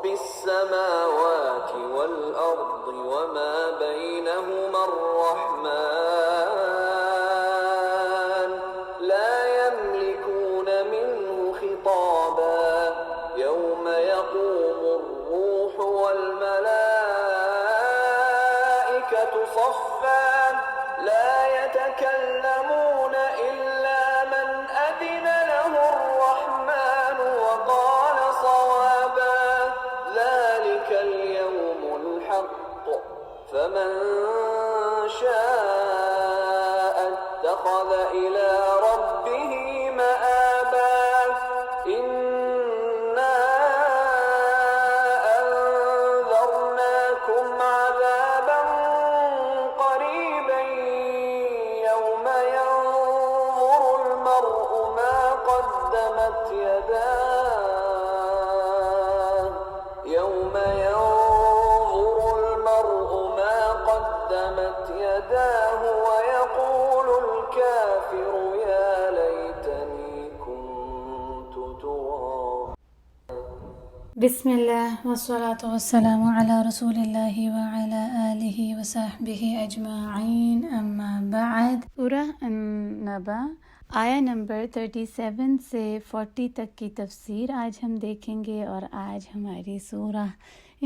رب السماوات والأرض وما بينهما الرحمن لا يملكون منه خطابا يوم يقوم الروح والملائكة صفا لا يتكلمون إلا من أذن له الرحمن وقال صوابا ذلك اليوم الحق فمن شاء اتخذ إلى ربه مآبا إنا أنذرناكم عذابا قريبا يوم ينظر المرء ما قدمت يداه يوم ينظر المرء ما قدمت يداه ويقول الكافر يا ليتني كنت ترابا. بسم الله والصلاة والسلام على رسول الله وعلى آله وصحبه أجمعين أما بعد. سورہ النبأ آیا نمبر 37 سے 40 تک کی تفسیر آج ہم دیکھیں گے، اور آج ہماری سورہ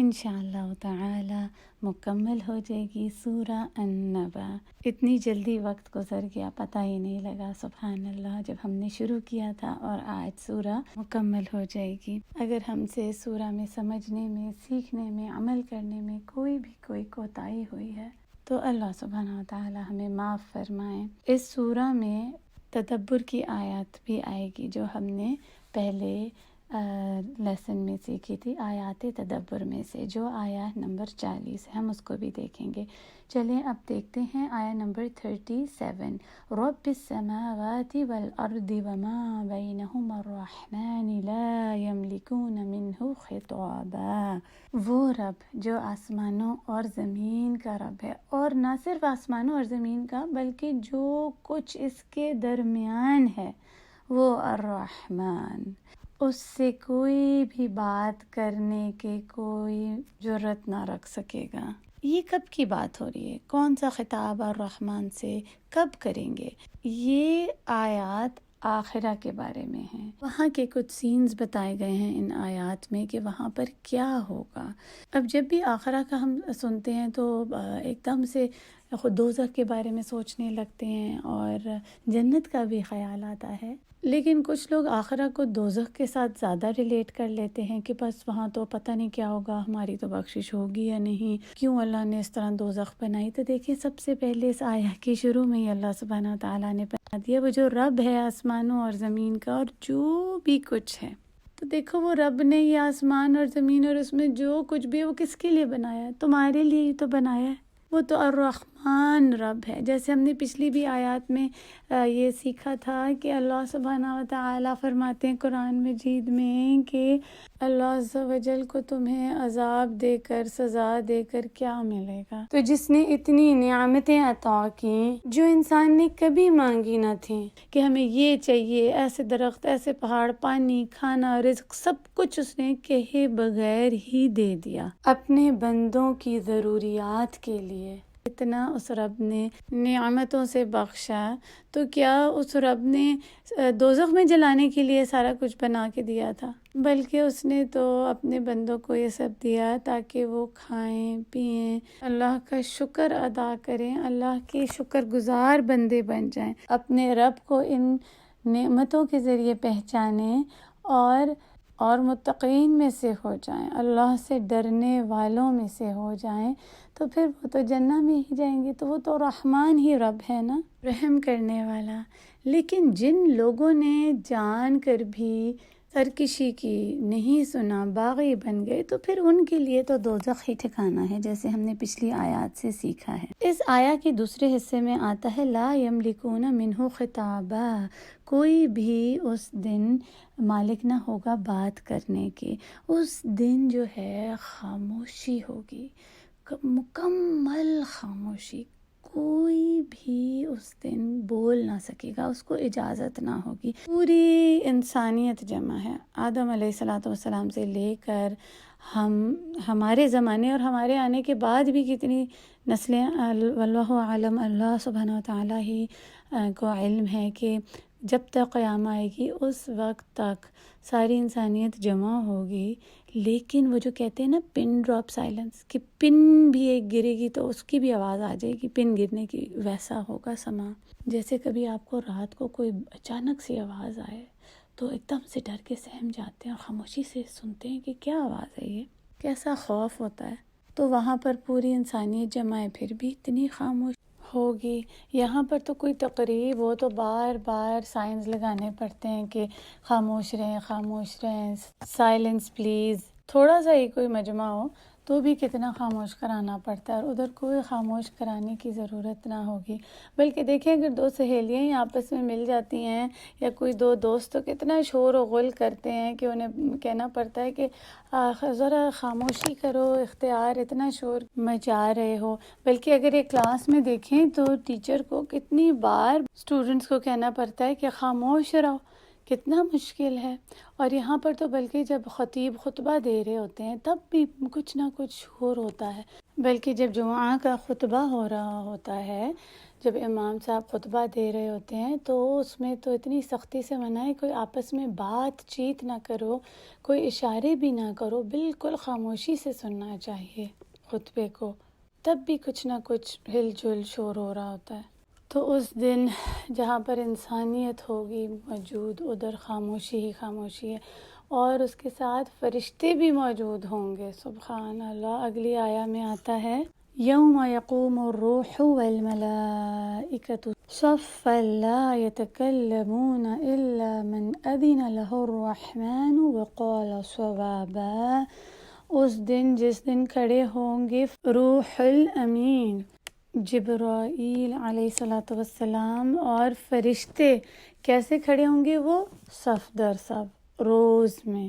انشاءاللہ تعالی مکمل ہو جائے گی، سورہ النبأ۔ اتنی جلدی وقت گزر گیا، پتہ ہی نہیں لگا، سبحان اللہ، جب ہم نے شروع کیا تھا اور آج سورہ مکمل ہو جائے گی۔ اگر ہم سے سورہ میں سمجھنے میں، سیکھنے میں، عمل کرنے میں کوئی کوتاہی ہوئی ہے تو اللہ سبحانہ و تعالی ہمیں معاف فرمائیں۔ اس سورہ میں تدبر کی آیات بھی آئے گی، جو ہم نے پہلے لیسن میں سیکھی تھی، آیات تدبر میں سے، جو آیا نمبر 40 ہے، ہم اس کو بھی دیکھیں گے۔ چلیں اب دیکھتے ہیں آیا نمبر 37۔ رب السماوات والارض وما بینہما الرحمن لا یملکون منہ خطابا۔ وہ رب جو آسمانوں اور زمین کا رب ہے، اور نہ صرف آسمانوں اور زمین کا بلکہ جو کچھ اس کے درمیان ہے، وہ الرحمن، اس سے کوئی بھی بات کرنے کے کوئی جرت نہ رکھ سکے گا۔ یہ کب کی بات ہو رہی ہے؟ کون سا خطاب الرحمن سے کب کریں گے؟ یہ آیات آخرہ کے بارے میں ہیں، وہاں کے کچھ سینز بتائے گئے ہیں ان آیات میں کہ وہاں پر کیا ہوگا۔ اب جب بھی آخرہ کا ہم سنتے ہیں تو ایک دم سے خود دوزخ کے بارے میں سوچنے لگتے ہیں اور جنت کا بھی خیال آتا ہے، لیکن کچھ لوگ آخرہ کو دوزخ کے ساتھ زیادہ ریلیٹ کر لیتے ہیں کہ بس وہاں تو پتہ نہیں کیا ہوگا، ہماری تو بخشش ہوگی یا نہیں، کیوں اللہ نے اس طرح دوزخ بنائی۔ تو دیکھیں، سب سے پہلے اس آیہ کے شروع میں ہی اللہ سبحانہ تعالیٰ نے بتا دیا وہ جو رب ہے آسمانوں اور زمین کا اور جو بھی کچھ ہے۔ تو دیکھو، وہ رب نے یہ آسمان اور زمین اور اس میں جو کچھ بھی ہے وہ کس کے لیے بنایا ہے؟ تمہارے لیے ہی تو بنایا ہے۔ وہ تو الرحمن رب ہے، جیسے ہم نے پچھلی بھی آیات میں یہ سیکھا تھا کہ اللہ سبحانہ و تعالیٰ فرماتے ہیں قرآن مجید میں کہ اللہ عز و جل کو تمہیں عذاب دے کر، سزا دے کر کیا ملے گا؟ تو جس نے اتنی نعمتیں عطا کی جو انسان نے کبھی مانگی نہ تھیں، کہ ہمیں یہ چاہیے، ایسے درخت، ایسے پہاڑ، پانی، کھانا، رزق، سب کچھ اس نے کہے بغیر ہی دے دیا اپنے بندوں کی ضروریات کے لیے۔ اتنا اس رب نے نعمتوں سے بخشا، تو کیا اس رب نے دوزخ میں جلانے کے لیے سارا کچھ بنا کے دیا تھا؟ بلکہ اس نے تو اپنے بندوں کو یہ سب دیا تاکہ وہ کھائیں، پئیں، اللہ کا شکر ادا کریں، اللہ کے شکر گزار بندے بن جائیں، اپنے رب کو ان نعمتوں کے ذریعے پہچانیں اور متقین میں سے ہو جائیں، اللہ سے ڈرنے والوں میں سے ہو جائیں، تو پھر وہ تو جنت میں ہی جائیں گے۔ تو وہ تو رحمان ہی رب ہے نا، رحم کرنے والا۔ لیکن جن لوگوں نے جان کر بھی سرکشی کی، نہیں سنا، باغی بن گئے، تو پھر ان کے لیے تو دوزخ ہی ٹھکانہ ہے، جیسے ہم نے پچھلی آیات سے سیکھا ہے۔ اس آیا کے دوسرے حصے میں آتا ہے لا یملکون منہ خطابا، کوئی بھی اس دن مالک نہ ہوگا بات کرنے کے۔ اس دن جو ہے خاموشی ہوگی، مکمل خاموشی، کوئی بھی اس دن بول نہ سکے گا، اس کو اجازت نہ ہوگی۔ پوری انسانیت جمع ہے، آدم علیہ السلام سے لے کر ہمارے زمانے اور ہمارے آنے کے بعد بھی کتنی نسلیں، واللہ عالم، اللہ سبحانہ و تعالیٰ ہی کو علم ہے کہ جب تک قیامت آئے گی اس وقت تک ساری انسانیت جمع ہوگی، لیکن وہ جو کہتے ہیں نا پن ڈراپ سائلنس، کہ پن بھی ایک گرے گی تو اس کی بھی آواز آ جائے گی پن گرنے کی، ویسا ہوگا سما۔ جیسے کبھی آپ کو رات کو کوئی اچانک سی آواز آئے تو ایک دم سے ڈر کے سہم جاتے ہیں اور خاموشی سے سنتے ہیں کہ کیا آواز ہے، یہ کیسا خوف ہوتا ہے۔ تو وہاں پر پوری انسانیت جمع ہے، پھر بھی اتنی خاموش ہوگی۔ یہاں پر تو کوئی تقریب ہو تو بار بار سائنز لگانے پڑتے ہیں کہ خاموش رہیں، سائلنس پلیز۔ تھوڑا سا ہی کوئی مجمع ہو تو بھی کتنا خاموش کرانا پڑتا ہے، اور ادھر کوئی خاموش کرانے کی ضرورت نہ ہوگی۔ بلکہ دیکھیں اگر دو سہیلیاں ہی آپس میں مل جاتی ہیں یا کوئی دو دوست، تو کتنا شور و غل کرتے ہیں کہ انہیں کہنا پڑتا ہے کہ ذرا خاموشی کرو، اختیار اتنا شور مچا رہے ہو۔ بلکہ اگر ایک کلاس میں دیکھیں تو ٹیچر کو کتنی بار اسٹوڈنٹس کو کہنا پڑتا ہے کہ خاموش رہو، کتنا مشکل ہے۔ اور یہاں پر تو بلکہ جب خطیب خطبہ دے رہے ہوتے ہیں تب بھی کچھ نہ کچھ شور ہوتا ہے۔ بلکہ جب جمعہ کا خطبہ ہو رہا ہوتا ہے، جب امام صاحب خطبہ دے رہے ہوتے ہیں تو اس میں تو اتنی سختی سے منع ہے، کوئی آپس میں بات چیت نہ کرو، کوئی اشارے بھی نہ کرو، بالکل خاموشی سے سننا چاہیے خطبے کو۔ تب بھی کچھ نہ کچھ ہل جل شور ہو رہا ہوتا ہے۔ تو اس دن جہاں پر انسانیت ہوگی موجود، ادھر خاموشی ہی خاموشی ہے، اور اس کے ساتھ فرشتے بھی موجود ہوں گے۔ سبحان اللہ۔ اگلی آیا میں آتا ہے یوم یقوم الروح والملائکۃ صفا لا یتکلمون الا من اذن له الرحمن وقال صوابا۔ اس دن جس دن کھڑے ہوں گے روح الامین جبرائیل علیہ السلام اور فرشتے، کیسے کھڑے ہوں گے وہ؟ صف در صف، روز میں۔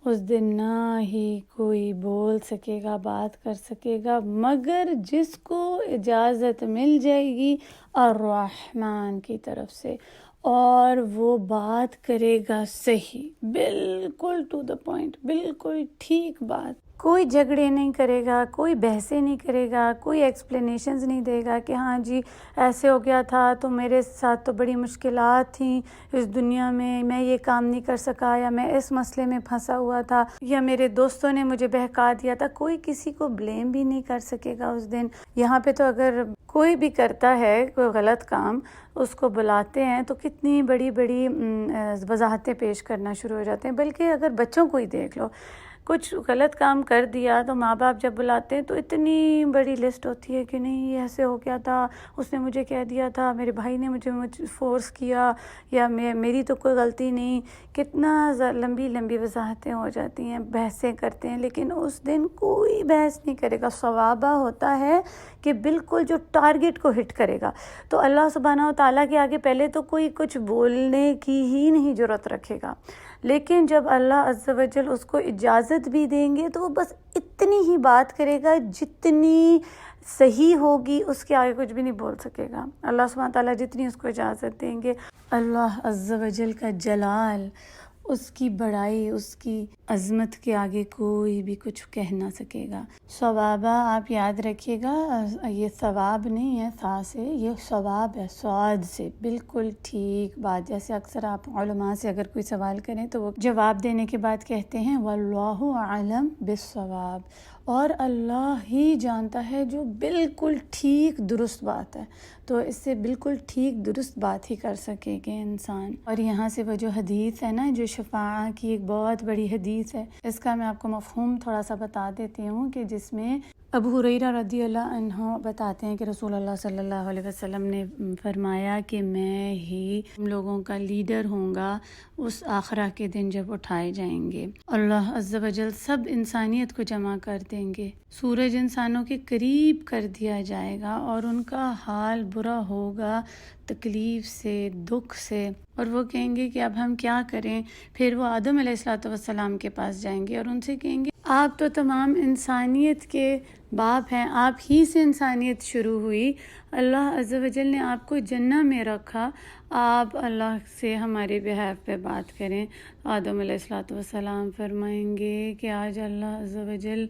اس دن نہ ہی کوئی بول سکے گا، بات کر سکے گا، مگر جس کو اجازت مل جائے گی الرحمن کی طرف سے، اور وہ بات کرے گا صحیح، بالکل ٹو دا پوائنٹ، بالکل ٹھیک بات۔ کوئی جھگڑے نہیں کرے گا، کوئی بحثیں نہیں کرے گا، کوئی ایکسپلینیشنز نہیں دے گا کہ ہاں جی ایسے ہو گیا تھا تو میرے ساتھ تو بڑی مشکلات تھیں اس دنیا میں یہ کام نہیں کر سکا، یا میں اس مسئلے میں پھنسا ہوا تھا، یا میرے دوستوں نے مجھے بہکا دیا تھا۔ کوئی کسی کو بلیم بھی نہیں کر سکے گا اس دن۔ یہاں پہ تو اگر کوئی بھی کرتا ہے کوئی غلط کام، اس کو بلاتے ہیں تو کتنی بڑی بڑی وضاحتیں پیش کرنا شروع ہو جاتے ہیں۔ بلکہ اگر بچوں کو ہی دیکھ لو، کچھ غلط کام کر دیا تو ماں باپ جب بلاتے ہیں تو اتنی بڑی لسٹ ہوتی ہے کہ نہیں یہ ایسے ہو گیا تھا، اس نے مجھے کہہ دیا تھا، میرے بھائی نے مجھے فورس کیا، یا میری تو کوئی غلطی نہیں۔ کتنا لمبی لمبی وضاحتیں ہو جاتی ہیں، بحثیں کرتے ہیں، لیکن اس دن کوئی بحث نہیں کرے گا۔ ثوابہ ہوتا ہے کہ بالکل جو ٹارگٹ کو ہٹ کرے گا۔ تو اللہ سبحانہ و تعالیٰ کے آگے پہلے تو کوئی کچھ بولنے کی ہی نہیں جرأت رکھے گا، لیکن جب اللہ عز و جل اس کو اجازت بھی دیں گے تو وہ بس اتنی ہی بات کرے گا جتنی صحیح ہوگی، اس کے آگے کچھ بھی نہیں بول سکے گا۔ اللہ سبحانہ تعالیٰ جتنی اس کو اجازت دیں گے، اللہ عز و جل کا جلال، اس کی بڑائی، اس کی عظمت کے آگے کوئی بھی کچھ کہہ نہ سکے گا۔ ثوابہ آپ یاد رکھیے گا، یہ ثواب نہیں ہے تھا سے، یہ ثواب ہے صاد سے، بالکل ٹھیک بات۔ جیسے اکثر آپ علماء سے اگر کوئی سوال کریں تو وہ جواب دینے کے بعد کہتے ہیں واللہ اعلم بالصواب، اور اللہ ہی جانتا ہے جو بالکل ٹھیک درست بات ہے۔ تو اس سے بالکل ٹھیک درست بات ہی کر سکے گے انسان۔ اور یہاں سے وہ جو حدیث ہے نا، جو شفاعہ کی ایک بہت بڑی حدیث ہے، اس کا میں آپ کو مفہوم تھوڑا سا بتا دیتی ہوں، کہ جس میں ابو ہریرہ رضی اللہ عنہ بتاتے ہیں کہ رسول اللہ صلی اللہ علیہ وسلم نے فرمایا کہ میں ہی لوگوں کا لیڈر ہوں گا اس آخرہ کے دن جب اٹھائے جائیں گے۔ اللہ عز و جل سب انسانیت کو جمع کر دیں گے، سورج انسانوں کے قریب کر دیا جائے گا، اور ان کا حال برا ہوگا تکلیف سے، دکھ سے، اور وہ کہیں گے کہ اب ہم کیا کریں۔ پھر وہ آدم علیہ السلام کے پاس جائیں گے اور ان سے کہیں گے آپ تو تمام انسانیت کے باپ ہیں، آپ ہی سے انسانیت شروع ہوئی، اللہ عز و جل نے آپ کو جنہ میں رکھا، آپ اللہ سے ہمارے بہیف پہ بات کریں۔ آدم علیہ السلام فرمائیں گے کہ آج اللہ عز و جل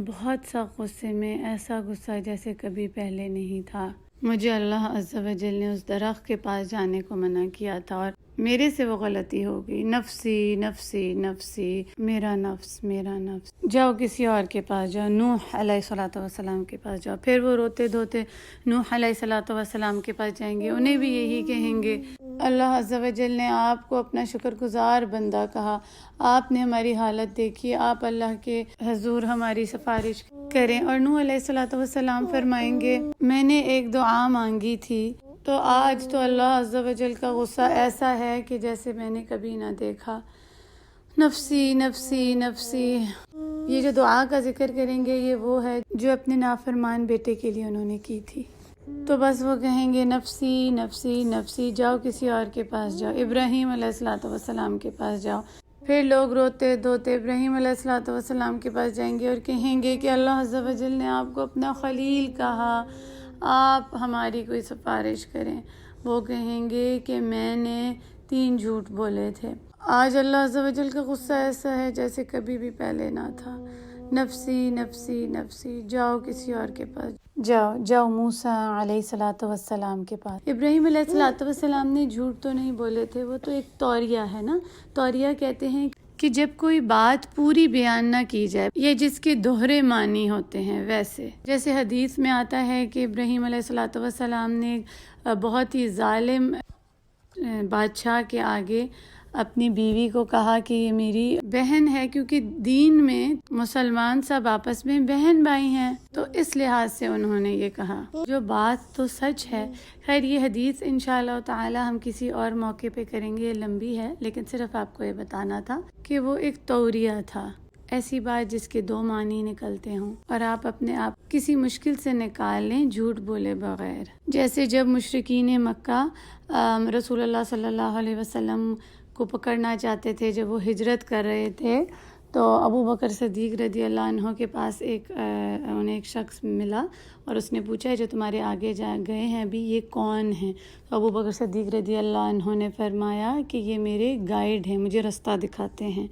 بہت سا غصے میں، ایسا غصہ جیسے کبھی پہلے نہیں تھا۔ مجھے اللہ عز و جل نے اس درخت کے پاس جانے کو منع کیا تھا اور میرے سے وہ غلطی ہو گئی، نفسی نفسی نفسی، میرا نفس میرا نفس، جاؤ کسی اور کے پاس جاؤ، نوح علیہ السلام کے پاس جاؤ۔ پھر وہ روتے دھوتے نوح علیہ السلام کے پاس جائیں گے، انہیں بھی یہی کہیں گے۔ اللہ عز و جل نے آپ کو اپنا شکر گزار بندہ کہا، آپ نے ہماری حالت دیکھی، آپ اللہ کے حضور ہماری سفارش کریں۔ اور نوح علیہ السلام فرمائیں گے، میں نے ایک دعا مانگی تھی، تو آج تو اللہ عز و جل کا غصہ ایسا ہے کہ جیسے میں نے کبھی نہ دیکھا۔ نفسی نفسی نفسی، یہ جو دعا کا ذکر کریں گے یہ وہ ہے جو اپنے نافرمان بیٹے کے لیے انہوں نے کی تھی۔ تو بس وہ کہیں گے نفسی نفسی نفسی، جاؤ کسی اور کے پاس جاؤ، ابراہیم علیہ السلام کے پاس جاؤ۔ پھر لوگ روتے دھوتے ابراہیم علیہ السلام کے پاس جائیں گے اور کہیں گے کہ اللہ عز و جل نے آپ کو اپنا خلیل کہا، آپ ہماری کوئی سفارش کریں۔ وہ کہیں گے کہ میں نے 3 جھوٹ بولے تھے۔ آج اللہ عز و جل کا غصہ ایسا ہے جیسے کبھی بھی پہلے نہ تھا۔ نفسی نفسی نفسی، جاؤ کسی اور کے پاس جاؤ موسیٰ علیہ السلام کے پاس۔ ابراہیم علیہ السلام نے جھوٹ تو نہیں بولے تھے، وہ تو ایک توریہ ہے نا۔ توریہ کہتے ہیں کہ جب کوئی بات پوری بیان نہ کی جائے یا جس کے دوہرے معنی ہوتے ہیں، ویسے جیسے حدیث میں آتا ہے کہ ابراہیم علیہ السلام نے بہت ہی ظالم بادشاہ کے آگے اپنی بیوی کو کہا کہ یہ میری بہن ہے، کیونکہ دین میں مسلمان سب آپس میں بہن بھائی ہیں، تو اس لحاظ سے انہوں نے یہ کہا، جو بات تو سچ ہے۔ خیر یہ حدیث انشاءاللہ تعالی ہم کسی اور موقع پہ کریں گے، یہ لمبی ہے، لیکن صرف آپ کو یہ بتانا تھا کہ وہ ایک توریہ تھا، ایسی بات جس کے 2 معنی نکلتے ہوں اور آپ اپنے آپ کسی مشکل سے نکال لیں جھوٹ بولے بغیر۔ جیسے جب مشرکین مکہ رسول اللہ صلی اللہ علیہ وسلم کو پکڑنا چاہتے تھے، جب وہ ہجرت کر رہے تھے، تو ابو بکر صدیق رضی اللہ عنہ کے پاس انہیں ایک شخص ملا اور اس نے پوچھا جو تمہارے آگے گئے ہیں ابھی یہ کون ہیں؟ تو ابو بکر صدیق رضی اللہ عنہ نے فرمایا کہ یہ میرے گائیڈ ہیں، مجھے رستہ دکھاتے ہیں۔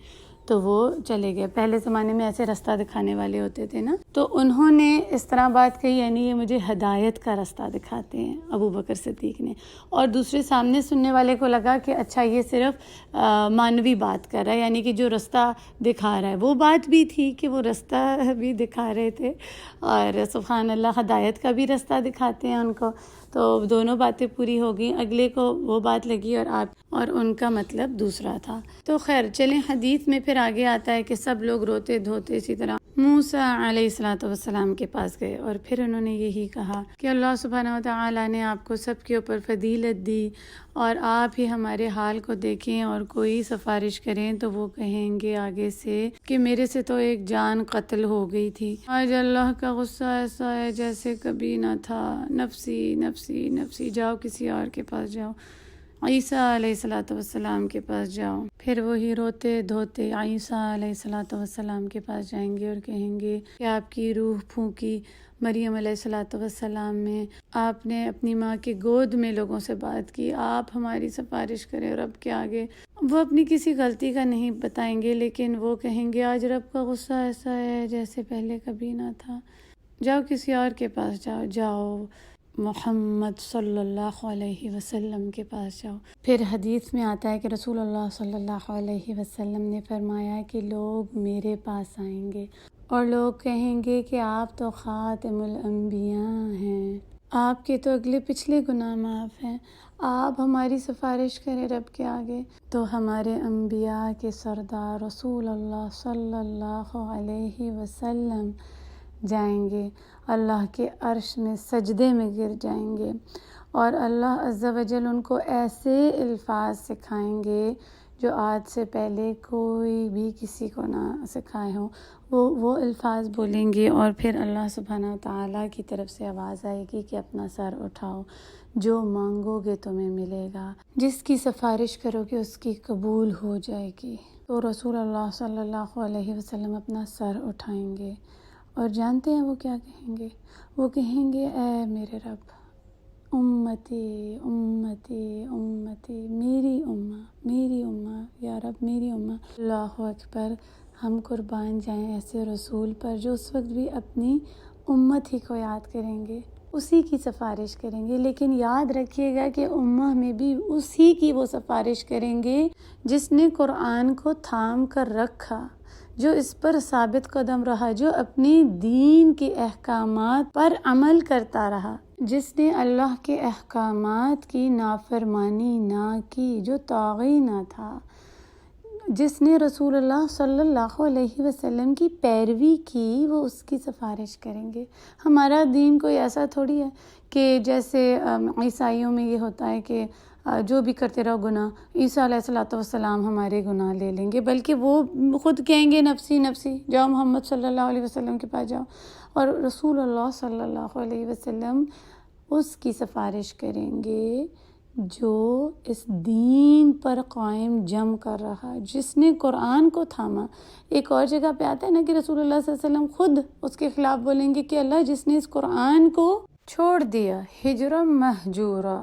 تو وہ چلے گئے۔ پہلے زمانے میں ایسے رستہ دکھانے والے ہوتے تھے نا، تو انہوں نے اس طرح بات کہی، یعنی یہ مجھے ہدایت کا رستہ دکھاتے ہیں ابو بکر صدیق نے۔ اور دوسرے سامنے سننے والے کو لگا کہ اچھا یہ صرف مانوی بات کر رہا ہے، یعنی کہ جو رستہ دکھا رہا ہے۔ وہ بات بھی تھی کہ وہ رستہ بھی دکھا رہے تھے اور سبحان اللہ ہدایت کا بھی رستہ دکھاتے ہیں ان کو، تو دونوں باتیں پوری ہو گئیں۔ اگلے کو وہ بات لگی اور ان کا مطلب دوسرا تھا۔ تو خیر چلیں، حدیث میں پھر آگے آتا ہے کہ سب لوگ روتے دھوتے اسی طرح موسیٰ علیہ السلام کے پاس گئے اور پھر انہوں نے یہی کہا کہ اللہ سبحانہ و تعالیٰ نے آپ کو سب کے اوپر فضیلت دی اور آپ ہی ہمارے حال کو دیکھیں، اور کوئی سفارش کریں تو وہ کہیں گے آگے سے کہ میرے سے تو ایک جان قتل ہو گئی تھی، آج اللہ کا غصہ ایسا ہے جیسے کبھی نہ تھا، نفسی نفسی نفسی، جاؤ کسی اور کے پاس جاؤ، عیسیٰ علیہ السلام کے پاس جاؤ۔ پھر وہی روتے دھوتے عیسیٰ علیہ السلام کے پاس جائیں گے اور کہیں گے کہ آپ کی روح پھونکی مریم علیہ السلام میں، آپ نے اپنی ماں کی گود میں لوگوں سے بات کی، آپ ہماری سفارش کریں رب کے آگے۔ وہ اپنی کسی غلطی کا نہیں بتائیں گے، لیکن وہ کہیں گے آج رب کا غصہ ایسا ہے جیسے پہلے کبھی نہ تھا، جاؤ کسی اور کے پاس جاؤ محمد صلی اللہ علیہ وسلم کے پاس جاؤ۔ پھر حدیث میں آتا ہے کہ رسول اللہ صلی اللہ علیہ وسلم نے فرمایا کہ لوگ میرے پاس آئیں گے اور لوگ کہیں گے کہ آپ تو خاتم الانبیاء ہیں، آپ کے تو اگلے پچھلے گناہ معاف ہیں، آپ ہماری سفارش کریں رب کے آگے۔ تو ہمارے انبیاء کے سردار رسول اللہ صلی اللہ علیہ وسلم جائیں گے، اللہ کے عرش میں سجدے میں گر جائیں گے اور اللہ عز و جل ان کو ایسے الفاظ سکھائیں گے جو آج سے پہلے کوئی بھی کسی کو نہ سکھائے ہوں۔ وہ الفاظ بولیں گے اور پھر اللہ سبحانہ و تعالیٰ کی طرف سے آواز آئے گی کہ اپنا سر اٹھاؤ، جو مانگو گے تمہیں ملے گا، جس کی سفارش کرو گے اس کی قبول ہو جائے گی۔ تو رسول اللہ صلی اللہ علیہ وسلم اپنا سر اٹھائیں گے اور جانتے ہیں وہ کیا کہیں گے؟ وہ کہیں گے اے میرے رب، امتی امتی امتی، میری امہ یا رب میری امہ۔ اللہ اکبر، ہم قربان جائیں ایسے رسول پر جو اس وقت بھی اپنی امت ہی کو یاد کریں گے، اسی کی سفارش کریں گے۔ لیکن یاد رکھیے گا کہ امہ میں بھی اسی کی وہ سفارش کریں گے جس نے قرآن کو تھام کر رکھا، جو اس پر ثابت قدم رہا، جو اپنی دین کے احکامات پر عمل کرتا رہا، جس نے اللہ کے احکامات کی نافرمانی نہ کی، جو طاغی نہ تھا، جس نے رسول اللہ صلی اللہ علیہ وسلم کی پیروی کی، وہ اس کی سفارش کریں گے۔ ہمارا دین کوئی ایسا تھوڑی ہے کہ جیسے عیسائیوں میں یہ ہوتا ہے کہ جو بھی کرتے رہو گناہ، عیسیٰ علیہ السلام ہمارے گناہ لے لیں گے، بلکہ وہ خود کہیں گے نفسی نفسی، جاؤ محمد صلی اللہ علیہ وسلم کے پاس جاؤ، اور رسول اللہ صلی اللہ علیہ وسلم اس کی سفارش کریں گے جو اس دین پر قائم جم کر رہا، جس نے قرآن کو تھاما۔ ایک اور جگہ پہ آتا ہے نا کہ رسول اللہ صلی اللہ علیہ وسلم خود اس کے خلاف بولیں گے کہ اللہ جس نے اس قرآن کو چھوڑ دیا ہجرم محجورا،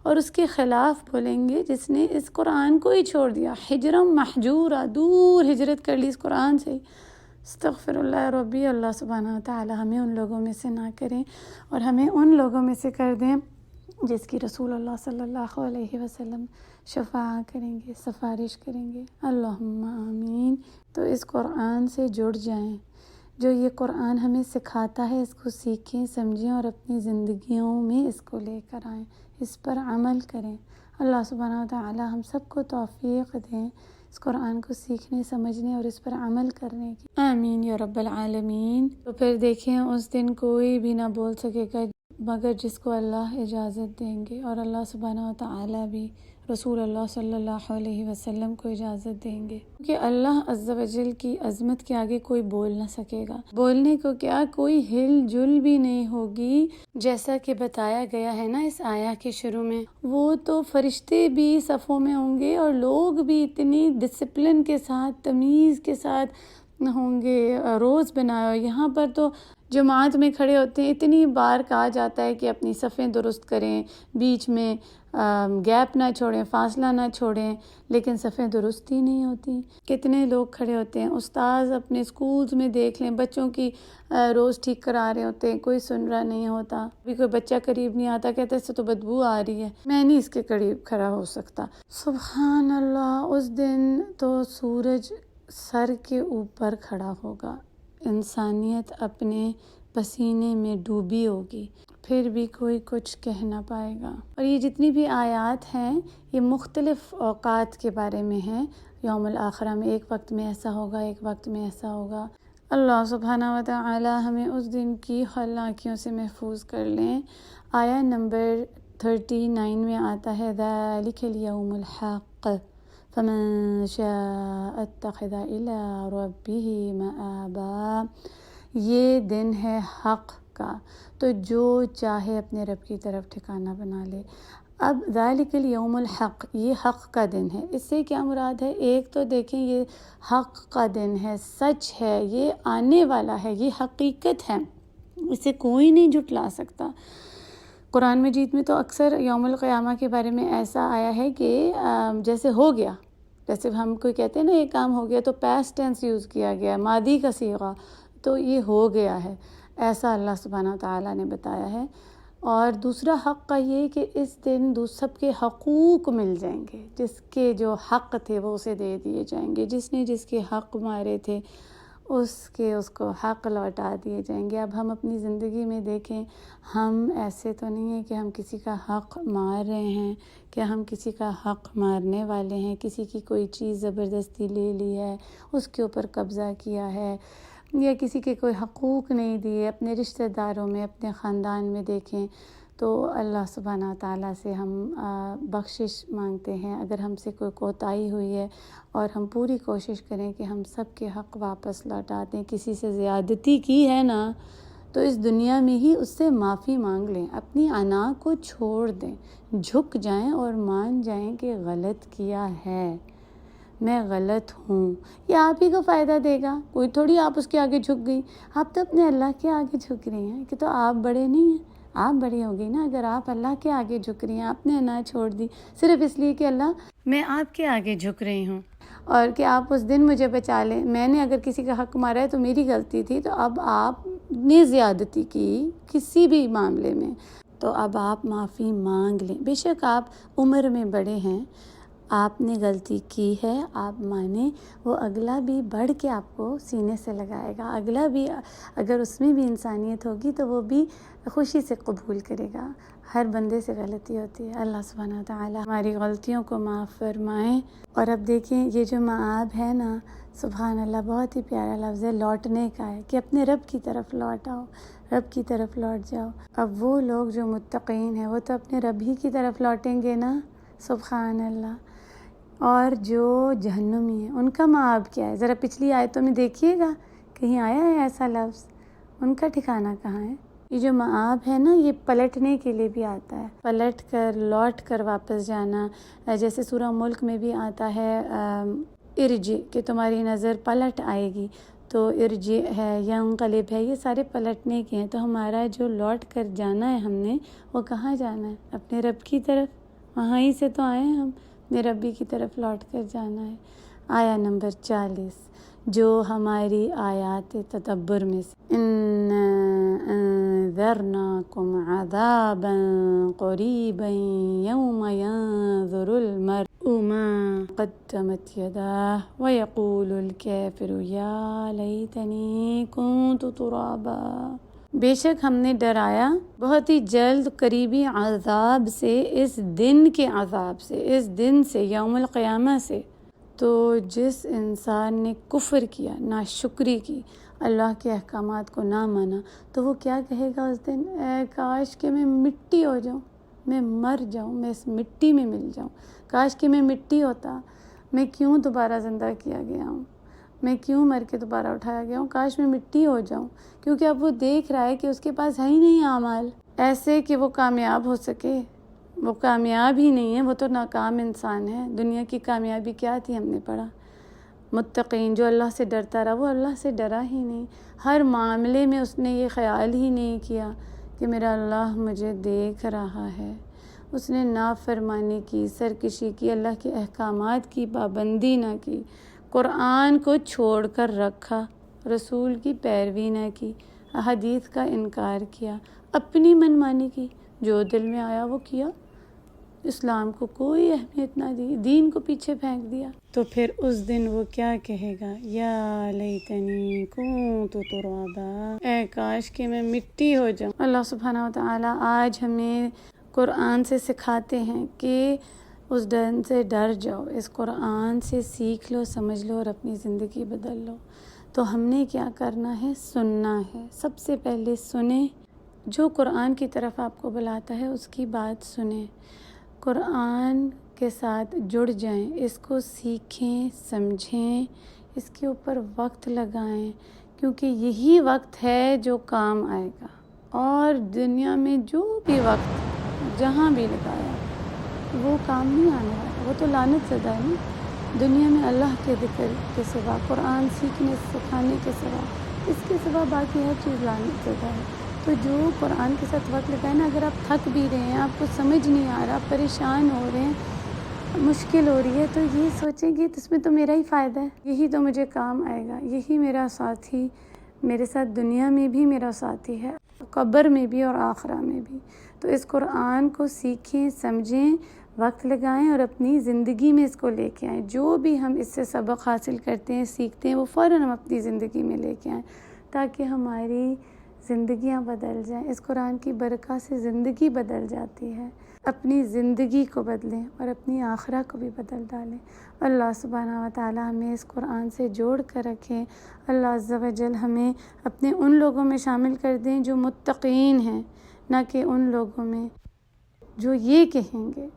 اور اس کے خلاف بولیں گے جس نے اس قرآن کو ہی چھوڑ دیا ہجرم محجورا، دور ہجرت کر لی اس قرآن سے۔ استغفر اللہ ربی، اللہ سبحانہ وتعالی ہمیں ان لوگوں میں سے نہ کریں اور ہمیں ان لوگوں میں سے کر دیں جس کی رسول اللہ صلی اللہ علیہ وسلم شفاعت کریں گے، سفارش کریں گے۔ اللہم آمین۔ تو اس قرآن سے جڑ جائیں، جو یہ قرآن ہمیں سکھاتا ہے اس کو سیکھیں، سمجھیں اور اپنی زندگیوں میں اس کو لے کر آئیں، اس پر عمل کریں۔ اللہ سبحانہ وتعالی ہم سب کو توفیق دیں اس قرآن کو سیکھنے، سمجھنے اور اس پر عمل کرنے کی، آمین یا رب العالمین۔ تو پھر دیکھیں اس دن کوئی بھی نہ بول سکے گا مگر جس کو اللہ اجازت دیں گے، اور اللہ سبحانہ وتعالی بھی رسول اللہ صلی اللہ علیہ وسلم کو اجازت دیں گے، کیونکہ اللہ عز و جل کی عظمت کے آگے کوئی بول نہ سکے گا، بولنے کو کیا کوئی ہل جل بھی نہیں ہوگی۔ جیسا کہ بتایا گیا ہے نا اس آیا کے شروع میں، وہ تو فرشتے بھی صفوں میں ہوں گے اور لوگ بھی اتنی ڈسپلن کے ساتھ، تمیز کے ساتھ ہوں گے، روز بنایا۔ یہاں پر تو جماعت میں کھڑے ہوتے ہیں، اتنی بار کہا جاتا ہے کہ اپنی صفیں درست کریں، بیچ میں گیپ نہ چھوڑیں، فاصلہ نہ چھوڑیں، لیکن صفیں درست ہی نہیں ہوتی۔ کتنے لوگ کھڑے ہوتے ہیں، استاذ اپنے اسکولز میں دیکھ لیں، بچوں کی روز ٹھیک کرا رہے ہوتے ہیں، کوئی سن رہا نہیں ہوتا، ابھی کوئی بچہ قریب نہیں آتا، کہتے اس سے تو بدبو آ رہی ہے، میں نہیں اس کے قریب کھڑا ہو سکتا۔ سبحان اللہ، اس دن تو سورج سر کے اوپر کھڑا ہوگا، انسانیت اپنے پسینے میں ڈوبی ہوگی، پھر بھی کوئی کچھ کہہ نہ پائے گا۔ اور یہ جتنی بھی آیات ہیں یہ مختلف اوقات کے بارے میں ہیں، یوم الآخرہ میں ایک وقت میں ایسا ہوگا، ایک وقت میں ایسا ہوگا۔ اللہ سبحانہ وتعالی ہمیں اس دن کی خلاقیوں سے محفوظ کر لیں۔ آیا نمبر 39 میں آتا ہے ذَلِكَ الْيَوْمُ الْحَقُّ فَمَن شَاءَ اتَّخَذَ إِلَىٰ رَبِّهِ مَآبًا۔ یہ دن ہے حق کا، تو جو چاہے اپنے رب کی طرف ٹھکانہ بنا لے۔ اب ذَلِكَ الْيَوْمُ الْحَقُّ، یہ حق کا دن ہے۔ اس سے کیا مراد ہے؟ ایک تو دیکھیں یہ حق کا دن ہے، سچ ہے، یہ آنے والا ہے، یہ حقیقت ہے، اسے کوئی نہیں جھٹلا سکتا۔ قرآن مجید میں تو اکثر یوم القیامہ کے بارے میں ایسا آیا ہے کہ جیسے ہو گیا، جیسے ہم کوئی کہتے ہیں نا یہ کام ہو گیا تو پاسٹ ٹینس یوز کیا گیا، ماضی کا صیغہ، تو یہ ہو گیا ہے، ایسا اللہ سبحانہ وتعالیٰ نے بتایا ہے۔ اور دوسرا حق کا یہ کہ اس دن سب کے حقوق مل جائیں گے، جس کے جو حق تھے وہ اسے دے دیے جائیں گے، جس نے جس کے حق مارے تھے اس کو حق لوٹا دیے جائیں گے۔ اب ہم اپنی زندگی میں دیکھیں، ہم ایسے تو نہیں ہیں کہ ہم کسی کا حق مار رہے ہیں، کہ ہم کسی کا حق مارنے والے ہیں، کسی کی کوئی چیز زبردستی لے لی ہے، اس کے اوپر قبضہ کیا ہے، یا کسی کے کوئی حقوق نہیں دیے۔ اپنے رشتہ داروں میں، اپنے خاندان میں دیکھیں تو اللہ سبحانہ تعالیٰ سے ہم بخشش مانگتے ہیں اگر ہم سے کوئی کوتاہی ہوئی ہے، اور ہم پوری کوشش کریں کہ ہم سب کے حق واپس لوٹا دیں۔ کسی سے زیادتی کی ہے نا تو اس دنیا میں ہی اس سے معافی مانگ لیں، اپنی انا کو چھوڑ دیں، جھک جائیں اور مان جائیں کہ غلط کیا ہے۔ میں غلط ہوں، یہ آپ ہی کو فائدہ دے گا، کوئی تھوڑی آپ اس کے آگے جھک گئی، آپ تو اپنے اللہ کے آگے جھک رہی ہیں کہ تو آپ بڑے نہیں ہیں، آپ بڑی ہوگی نا اگر آپ اللہ کے آگے جھک رہی ہیں، آپ نے انا چھوڑ دی صرف اس لیے کہ اللہ میں آپ کے آگے جھک رہی ہوں اور کہ آپ اس دن مجھے بچا لیں، میں نے اگر کسی کا حق مارا ہے تو میری غلطی تھی، تو اب آپ نے زیادتی کی کسی بھی معاملے میں تو اب آپ معافی مانگ لیں، بے شک آپ عمر میں بڑے ہیں، آپ نے غلطی کی ہے، آپ مانیں، وہ اگلا بھی بڑھ کے آپ کو سینے سے لگائے گا، اگلا بھی اگر اس میں بھی انسانیت ہوگی تو وہ بھی خوشی سے قبول کرے گا۔ ہر بندے سے غلطی ہوتی ہے، اللہ سبحانہ وتعالی ہماری غلطیوں کو معاف فرمائیں۔ اور اب دیکھیں یہ جو معاب ہے نا، سبحان اللہ بہت ہی پیارا لفظ ہے، لوٹنے کا ہے کہ اپنے رب کی طرف لوٹ آؤ، رب کی طرف لوٹ جاؤ۔ اب وہ لوگ جو متقین ہیں وہ تو اپنے رب ہی کی طرف لوٹیں گے نا، سبحان اللہ۔ اور جو جہنمی ہیں ان کا معاب کیا ہے؟ ذرا پچھلی آیتوں میں دیکھیے گا، کہیں آیا ہے ایسا لفظ؟ ان کا ٹھکانہ کہاں ہے؟ یہ جو معاب ہے نا، یہ پلٹنے کے لیے بھی آتا ہے، پلٹ کر لوٹ کر واپس جانا، جیسے سورہ ملک میں بھی آتا ہے ارجع کہ تمہاری نظر پلٹ آئے گی، تو ارجع ہے، ینقلب ہے، یہ سارے پلٹنے کے ہیں۔ تو ہمارا جو لوٹ کر جانا ہے ہم نے، وہ کہاں جانا ہے؟ اپنے رب کی طرف، وہاں ہی سے تو آئے ہیں ہم، اپنے ربی کی طرف لوٹ کر جانا ہے۔ آیا نمبر 40 جو ہماری آیات تدبر میں سے اِنَّا أَنذَرْنَاكُمْ عَذَابًا قَرِيبًا يَوْمَ يَنظُرُ الْمَرْءُ مَا قَدَّمَتْ يَدَاهُ وَيَقُولُ الْكَافِرُ يَا لَيْتَنِي كُنتُ تُرَابًا۔ بے شک ہم نے ڈرایا بہت ہی جلد قریبی عذاب سے، اس دن کے عذاب سے، اس دن سے، یوم القیامہ سے۔ تو جس انسان نے کفر کیا، ناشکری کی، اللہ کے احکامات کو نہ مانا، تو وہ کیا کہے گا اس دن؟ اے کاش کہ میں مٹی ہو جاؤں، میں مر جاؤں، میں اس مٹی میں مل جاؤں، کاش کہ میں مٹی ہوتا، میں کیوں دوبارہ زندہ کیا گیا ہوں، میں کیوں مر کے دوبارہ اٹھایا گیا ہوں، کاش میں مٹی ہو جاؤں۔ کیونکہ اب وہ دیکھ رہا ہے کہ اس کے پاس ہے ہی نہیں اعمال ایسے کہ وہ کامیاب ہو سکے، وہ کامیاب ہی نہیں ہے، وہ تو ناکام انسان ہے۔ دنیا کی کامیابی کیا تھی ہم نے پڑھا، متقین جو اللہ سے ڈرتا رہا، وہ اللہ سے ڈرا ہی نہیں، ہر معاملے میں اس نے یہ خیال ہی نہیں کیا کہ میرا اللہ مجھے دیکھ رہا ہے۔ اس نے نافرمانی کی، سرکشی کی، اللہ کے احکامات کی پابندی نہ کی، قرآن کو چھوڑ کر رکھا، رسول کی پیروی نہ کی، احادیث کا انکار کیا، اپنی منمانی کی، جو دل میں آیا وہ کیا، اسلام کو کوئی اہمیت نہ دی، دین کو پیچھے پھینک دیا۔ تو پھر اس دن وہ کیا کہے گا؟ یا لیتنی کنت ترابا، اے کاش کہ میں مٹی ہو جاؤں۔ اللہ سبحانہ وتعالی آج ہمیں قرآن سے سکھاتے ہیں کہ اس دن سے ڈر جاؤ، اس قرآن سے سیکھ لو، سمجھ لو اور اپنی زندگی بدل لو۔ تو ہم نے کیا کرنا ہے؟ سننا ہے، سب سے پہلے سنیں، جو قرآن کی طرف آپ کو بلاتا ہے اس کی بات سنیں، قرآن کے ساتھ جڑ جائیں، اس کو سیکھیں، سمجھیں، اس کے اوپر وقت لگائیں، کیونکہ یہی وقت ہے جو کام آئے گا۔ اور دنیا میں جو بھی وقت جہاں بھی لگایا وہ کام نہیں آنے والا، وہ تو لعنت زدہ ہے نا۔ دنیا میں اللہ کے ذکر کے سوا، قرآن سیکھنے سکھانے کے سوا، اس کے سوا باقی ہر چیز لعنت زدہ ہے۔ تو جو قرآن کے ساتھ وقت لگائے نا، اگر آپ تھک بھی رہے ہیں، آپ کو سمجھ نہیں آ رہا، پریشان ہو رہے ہیں، مشکل ہو رہی ہے، تو یہ سوچیں کہ اس میں تو میرا ہی فائدہ ہے، یہی تو مجھے کام آئے گا، یہی میرا ساتھی، میرے ساتھ دنیا میں بھی میرا ساتھی ہے، قبر میں بھی اور آخرہ میں بھی۔ تو اس قرآن کو سیکھیں، سمجھیں، وقت لگائیں اور اپنی زندگی میں اس کو لے کے آئیں۔ جو بھی ہم اس سے سبق حاصل کرتے ہیں، سیکھتے ہیں، وہ فوراً ہم اپنی زندگی میں لے کے آئیں، تاکہ ہماری زندگیاں بدل جائیں۔ اس قرآن کی برکت سے زندگی بدل جاتی ہے۔ اپنی زندگی کو بدلیں اور اپنی آخرہ کو بھی بدل ڈالیں۔ اللہ سبحانہ وتعالی ہمیں اس قرآن سے جوڑ کر رکھیں۔ اللہ عز و جل ہمیں اپنے ان لوگوں میں شامل کر دیں جو متقین ہیں، نہ کہ ان لوگوں میں جو یہ کہیں گے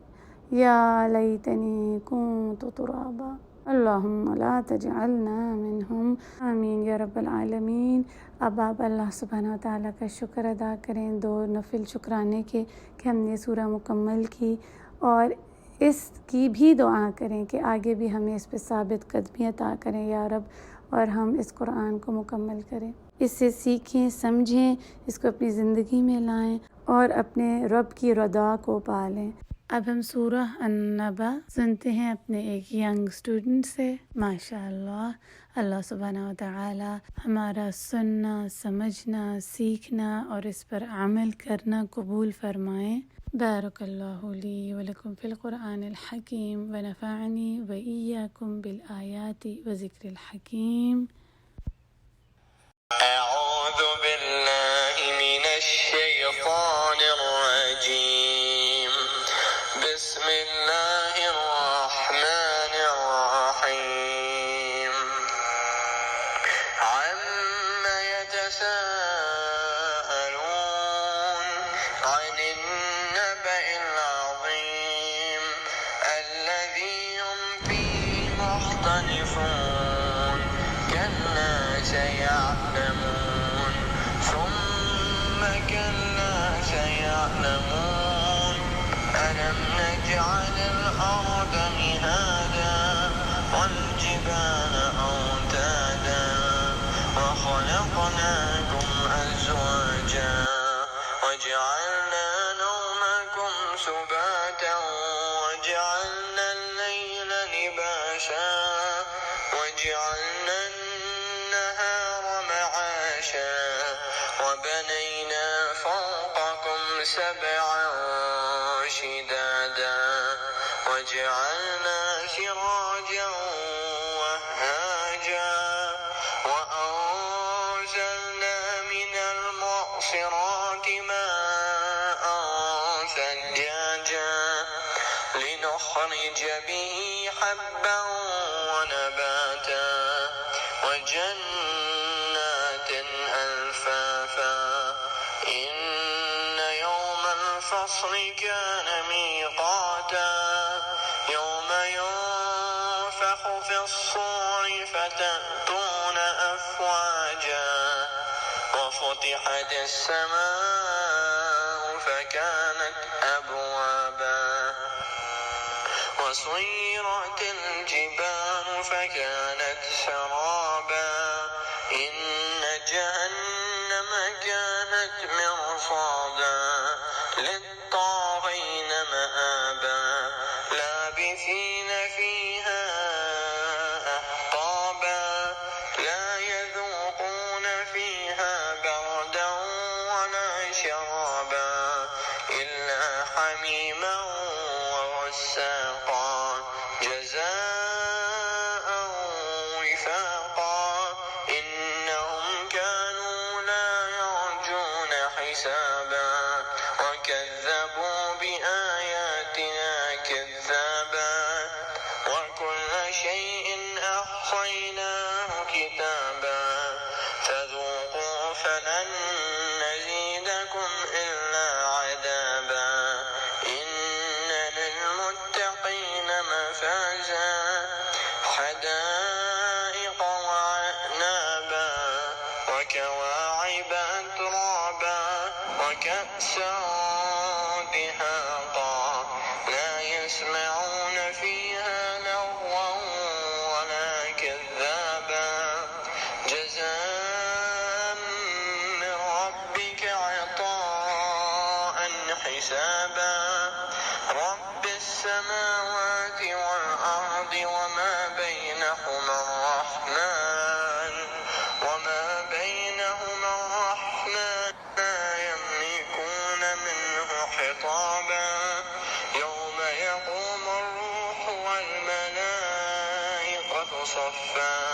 یا لیتنی کنت ترابا۔ اللہم لا تجعلنا منہم، آمین یا رب العالمین۔ اب آپ اللہ سبحانہ وتعالیٰ کا شکر ادا کریں 2 نفل شکرانے کے کہ ہم نے سورہ مکمل کی، اور اس کی بھی دعا کریں کہ آگے بھی ہمیں اس پہ ثابت قدمی عطا کریں یا رب، اور ہم اس قرآن کو مکمل کریں، اس سے سیکھیں، سمجھیں، اس کو اپنی زندگی میں لائیں اور اپنے رب کی رضا کو پالیں۔ اب ہم سورہ النبا سنتے ہیں اپنے ایک ینگ اسٹوڈنٹ سے۔ ماشاءاللہ، اللہ سبحانہ و تعالی ہمارا سننا، سمجھنا، سیکھنا اور اس پر عمل کرنا قبول فرمائیں۔ بارک اللہ لی ولکم فی القرآن الحکیم ونفعنی وإیاکم بالآیات وذکر الحکیم۔ أعوذ بالله من الشيطان الرجيم. بسم الله الرحمن الرحيم. عما يتساءلون عن النبأ العظيم الذي هم فيه مختلفون. كلا سيعلمون ثم كلا سيعلمون ألم نجعل الأرض مهادا والجبال أوتادا وخلقناكم أزواجا وجعلنا نومكم سباتا وجعلنا الليل لباسا وجعلنا النهار معاشا وبنينا فوقكم سبعا شدادا وجعلنا سراجا وهاجا وأنزلنا من المعصرات ماء ثجاجا لنخرج به حبا ونباتا وجنات ألفافا. إن يوم الفصل كان ميقاتا يوم ينفخ في الصور فتأتون أفواجا وفتحت السماء فكانت أبوابا وسيرت الجبال فكانت سرابا. إن جهنم كانت مرصادا للطاغين مآبا لابثين فيها أحقابا لا يذوقون فيها بردا ولا شرابا إلا حميما وغساقا جزاء وفاقا. إنهم كانوا لا يرجون حسابا وكذبوا بآياتنا كذابا وكل شيء أحصيناه كتابا فذوقوا فلن نزيدكم إلا عذابا. إن للمتقين مفازا حدائق وعنابا وكواعب أترابا وكأسا دهاقا لا يسمعون فيها لغوا ولا كذابا جزاء من ربك عطاء حسابا. رب السماوات والأرض وما بينهما الرحمن لا يملكون منه خطابا. يوم يقوم الروح والملائكة صفا